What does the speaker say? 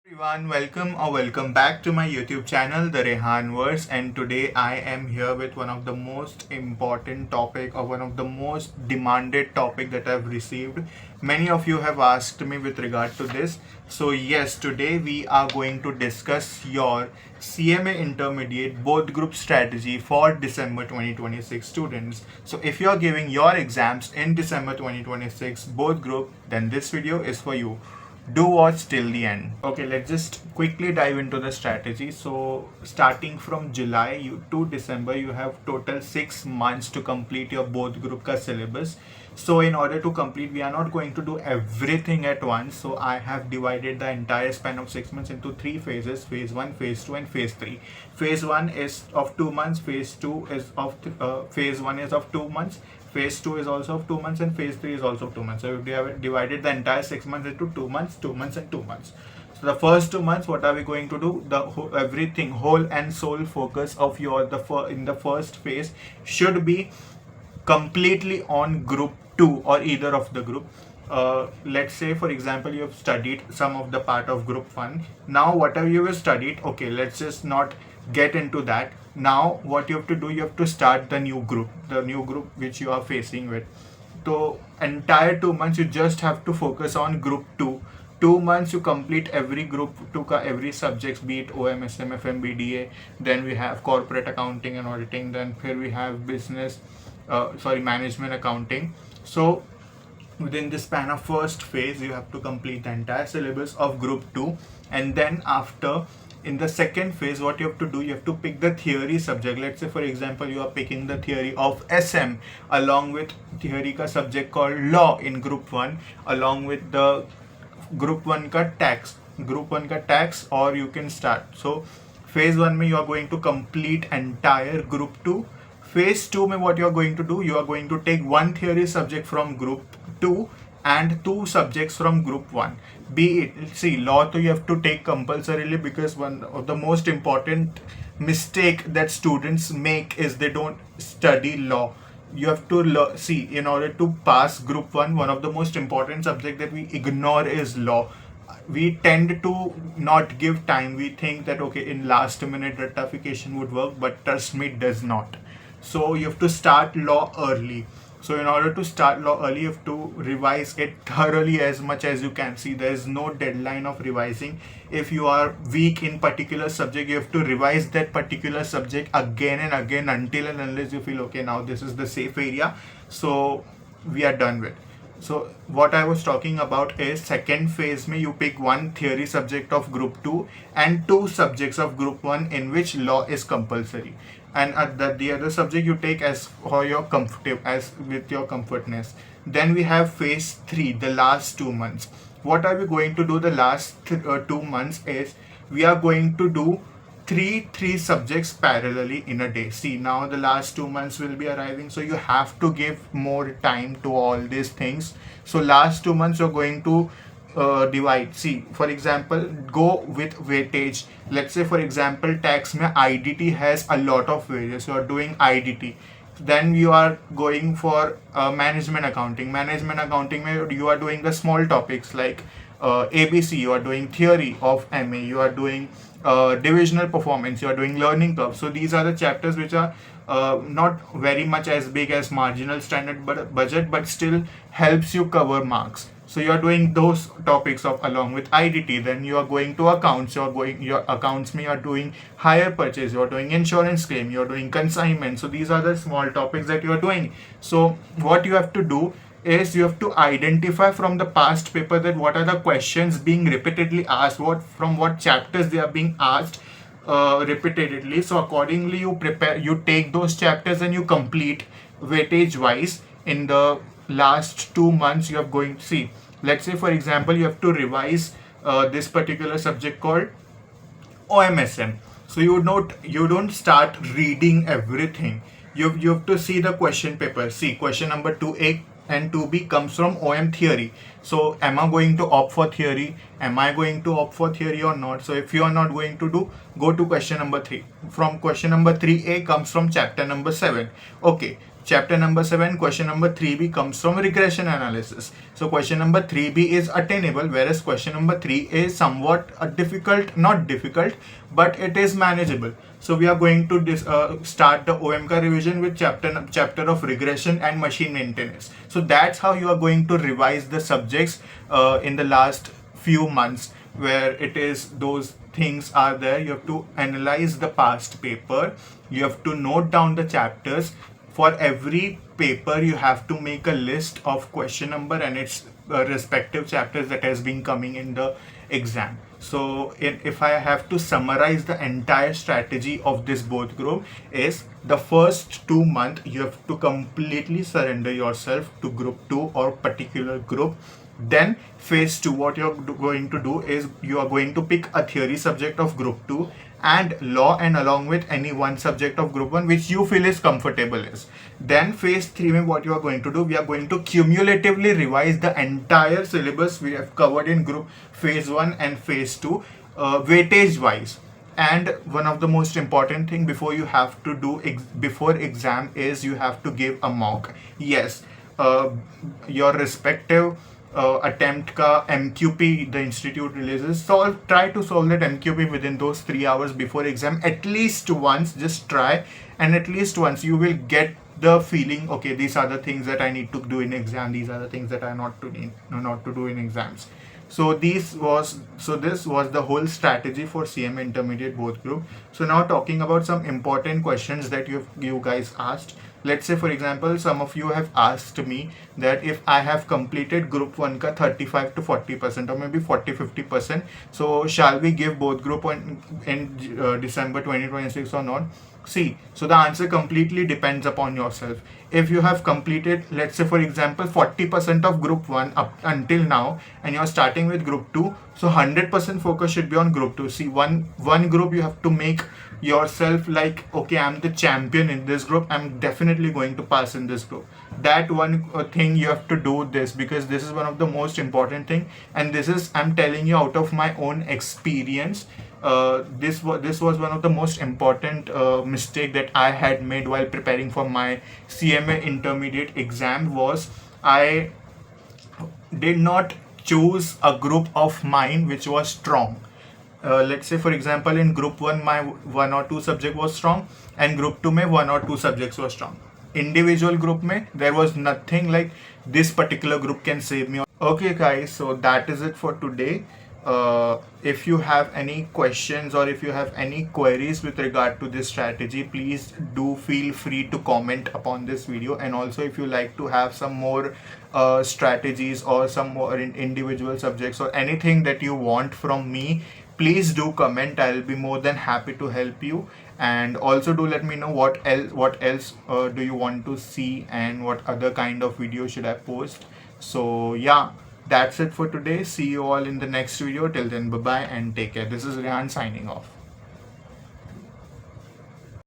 Everyone, welcome back to my YouTube channel, the Rehan Verse, and today I am here with one of the most important topic or one of the most demanded topic that I've received. Many of you have asked me with regard to this. So yes, today we are going to discuss your CMA Intermediate both group strategy for December 2026 students. So if you are giving your exams in December 2026 both group, then this video is for you. Do watch till the end. Okay, let's just quickly dive into the strategy. So starting from to December, you have total 6 months to complete your both group ka syllabus. So in order to complete, we are not going to do everything at once. So I have divided the entire span of 6 months into three phases: phase 1, phase 2, and phase 3. Phase 1 is of 2 months, phase 1 is of 2 months, phase 2 is also of 2 months, and phase 3 is also of 2 months. So we have divided the entire 6 months into 2 months, 2 months, and 2 months. So the first 2 months, what are we going to do? Everything, whole and sole focus of in the first phase should be completely on group 2 or either of the group. Let's say for example you have studied some of the part of group 1. Now whatever you have studied, okay, let's just not get into that. Now what you have to do, you have to start the new group which you are facing with. So entire 2 months you just have to focus on group 2. 2 months you complete every group to every subjects, be it OMSM, FMBDA. Then we have corporate accounting and auditing. Then here we have management accounting. So within the span of first phase, you have to complete the entire syllabus of group 2. And then after, in the second phase, what you have to do, you have to pick the theory subject. Let's say for example you are picking the theory of SM along with theory ka subject called law in group 1, along with the group 1 ka tax, or you can start. So phase 1 mein you are going to complete entire group 2. Phase 2 mein what you are going to do, you are going to take one theory subject from group 2 and two subjects from group 1. Be it, see, law to you have to take compulsorily, because one of the most important mistake that students make is they don't study law. You have to see, in order to pass group 1, one of the most important subject that we ignore is law. We tend to not give time. We think that okay, in last minute rectification would work, but trust me, it does not. So you have to start law early. So in order to start law early, you have to revise it thoroughly as much as you can. See, there is no deadline of revising. If you are weak in particular subject, you have to revise that particular subject again and again until and unless you feel okay, now this is the safe area, so we are done with. So what I was talking about is second phase mein you pick one theory subject of group 2 and two subjects of group 1 in which law is compulsory, and the other subject you take as for your as with your comfortness. Then we have phase 3, the last 2 months. What are we going to do the last 2 months is we are going to do three subjects parallelly in a day. See, now the last 2 months will be arriving, so you have to give more time to all these things. So last 2 months you're going to divide. See, for example, go with weightage. Let's say for example tax mein IDT has a lot of weightages, you are doing IDT. Then you are going for management accounting mein you are doing the small topics like ABC, you are doing theory of MA, you are doing divisional performance, you are doing learning curve. So these are the chapters which are not very much as big as marginal standard budget, but still helps you cover marks. So you are doing those topics of along with IDT. Then you are going to accounts. Your accounts may are doing hire purchase. You are doing insurance claim. You are doing consignment. So these are the small topics that you are doing. So what you have to do is you have to identify from the past paper that what are the questions being repeatedly asked, from what chapters they are being asked repeatedly. So accordingly you take those chapters and you complete weightage wise. In the last 2 months you are going to see, let's say for example you have to revise this particular subject called OMSM. So you don't start reading everything. You have to see the question paper. See, question number 2A and 2B comes from OM theory. So am I going to opt for theory? Am I going to opt for theory or not? So if you are not going to do, go to question number 3. From question number 3A comes from chapter number 7. Okay. Chapter number 7, question number 3b comes from regression analysis. So question number 3b is attainable, whereas question number 3 is somewhat difficult, not difficult, but it is manageable. So we are going to start the OMK revision with chapter of regression and machine maintenance. So that's how you are going to revise the subjects in the last few months, where it is those things are there. You have to analyze the past paper, you have to note down the chapters. For every paper you have to make a list of question number and its respective chapters that has been coming in the exam. So if I have to summarize the entire strategy of this both group, is the first 2 months you have to completely surrender yourself to group 2 or particular group. Then phase 2, what you're going to do is you are going to pick a theory subject of group 2 and law, and along with any one subject of group 1 which you feel is comfortable is. Then phase 3 what you are going to do, we are going to cumulatively revise the entire syllabus we have covered in group phase 1 and phase 2 weightage wise. And one of the most important thing before you have to do before exam is you have to give a mock. Yes, your respective attempt ka MQP the institute releases, try to solve that MQP within those 3 hours before exam at least once. Just try, and at least once you will get the feeling, okay, these are the things that I need to do in exam, these are the things that I not to do in exams. So this was the whole strategy for CMA intermediate both group. So now talking about some important questions that you guys asked. Let's say for example, some of you have asked me that if I have completed group 1 ka 35 to 40% or maybe 40-50%, so shall we give both group in December 2026 or not? See, so the answer completely depends upon yourself. If you have completed, let's say for example, 40% of group 1 up until now, and you're starting with group 2, so 100% focus should be on group 2. See, one group you have to make yourself like, okay, I'm the champion in this group, I'm definitely going to pass in this group. That one thing you have to do this, because this is one of the most important thing, and this is, I'm telling you out of my own experience. This was one of the most important mistake that I had made while preparing for my CMA intermediate exam. Was I did not choose a group of mine which was strong. Let's say for example, in group 1 my 1 or 2 subject was strong, and group 2 mein 1 or 2 subjects were strong. Individual group mein there was nothing like this particular group can save me. Okay guys, so that is it for today. If you have any questions or if you have any queries with regard to this strategy, please do feel free to comment upon this video. And also if you like to have some more strategies or some more individual subjects or anything that you want from me, please do comment. I'll be more than happy to help you. And also do let me know what else do you want to see, and what other kind of video should I post. So yeah, that's it for today. See you all in the next video. Till then, bye bye and take care. This is Rehan signing off.